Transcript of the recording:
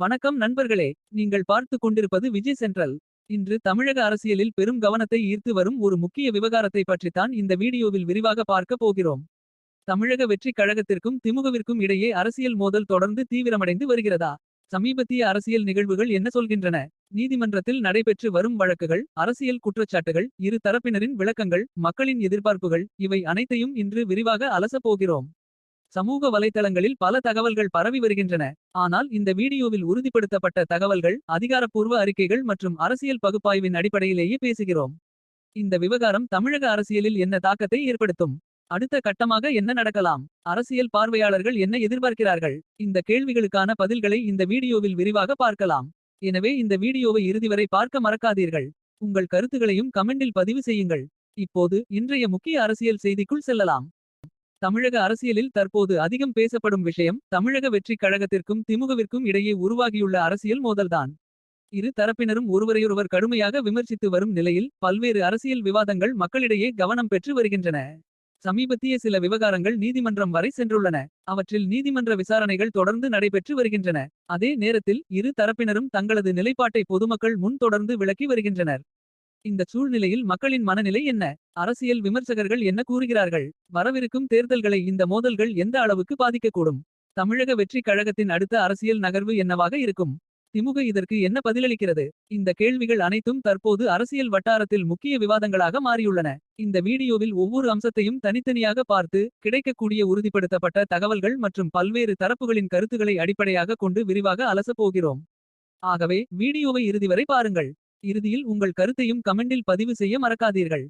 வணக்கம் நண்பர்களே. நீங்கள் பார்த்து கொண்டிருப்பது விஜய் சென்ட்ரல். இன்று தமிழக அரசியலில் பெரும் கவனத்தை ஈர்த்து வரும் ஒரு முக்கிய விவகாரத்தை பற்றித்தான் இந்த வீடியோவில் விரிவாக பார்க்க போகிறோம். தமிழக வெற்றிக் கழகத்திற்கும் திமுகவிற்கும் இடையே அரசியல் மோதல் தொடர்ந்து தீவிரமடைந்து வருகிறதா? சமீபத்திய அரசியல் நிகழ்வுகள் என்ன சொல்கின்றன? நீதிமன்றத்தில் நடைபெற்று வரும் வழக்குகள், அரசியல் குற்றச்சாட்டுகள், இரு தரப்பினரின் விளக்கங்கள், மக்களின் எதிர்பார்ப்புகள், இவை அனைத்தையும் இன்று விரிவாக அலசப் போகிறோம். சமூக வலைத்தளங்களில் பல தகவல்கள் பரவி வருகின்றன. ஆனால் இந்த வீடியோவில் உறுதிப்படுத்தப்பட்ட தகவல்கள், அதிகாரப்பூர்வ அறிக்கைகள் மற்றும் அரசியல் பகுப்பாய்வின் அடிப்படையிலேயே பேசுகிறோம். இந்த விவகாரம் தமிழக அரசியலில் என்ன தாக்கத்தை ஏற்படுத்தும்? அடுத்த கட்டமாக என்ன நடக்கலாம்? அரசியல் பார்வையாளர்கள் என்ன எதிர்பார்க்கிறார்கள்? இந்த கேள்விகளுக்கான பதில்களை இந்த வீடியோவில் விரிவாக பார்க்கலாம். எனவே இந்த வீடியோவை இறுதிவரை பார்க்க மறக்காதீர்கள். உங்கள் கருத்துகளையும் கமெண்டில் பதிவு செய்யுங்கள். இப்போது இன்றைய முக்கிய அரசியல் செய்திக்குள் செல்லலாம். தமிழக அரசியலில் தற்போது அதிகம் பேசப்படும் விஷயம் தமிழக வெற்றிக் கழகத்திற்கும் திமுகவிற்கும் இடையே உருவாகியுள்ள அரசியல் மோதல்தான். இரு தரப்பினரும் ஒருவரையொருவர் கடுமையாக விமர்சித்து வரும் நிலையில் பல்வேறு அரசியல் விவாதங்கள் மக்களிடையே கவனம் பெற்று வருகின்றன. சமீபத்திய சில விவகாரங்கள் நீதிமன்றம் வரை சென்றுள்ளன. அவற்றில் நீதிமன்ற விசாரணைகள் தொடர்ந்து நடைபெற்று வருகின்றன. அதே நேரத்தில் இரு தரப்பினரும் தங்களது நிலைப்பாட்டை பொதுமக்கள் முன் தொடர்ந்து விளக்கி வருகின்றனர். இந்த சூழ்நிலையில் மக்களின் மனநிலை என்ன? அரசியல் விமர்சகர்கள் என்ன கூறுகிறார்கள்? வரவிருக்கும் தேர்தல்களை இந்த மோதல்கள் எந்த அளவுக்கு பாதிக்கக்கூடும்? தமிழக வெற்றிக் கழகத்தின் அடுத்த அரசியல் நகர்வு என்னவாக இருக்கும்? திமுக இதற்கு என்ன பதிலளிக்கிறது? இந்த கேள்விகள் அனைத்தும் தற்போது அரசியல் வட்டாரத்தில் முக்கிய விவாதங்களாக மாறியுள்ளன. இந்த வீடியோவில் ஒவ்வொரு அம்சத்தையும் தனித்தனியாக பார்த்து, கிடைக்கக்கூடிய உறுதிப்படுத்தப்பட்ட தகவல்கள் மற்றும் பல்வேறு தரப்புகளின் கருத்துக்களை அடிப்படையாக கொண்டு விரிவாக அலசப் போகிறோம். ஆகவே வீடியோவை இறுதிவரை பாருங்கள். இறுதியில் உங்கள் கருத்தையும் கமெண்டில் பதிவு செய்ய மறக்காதீர்கள்.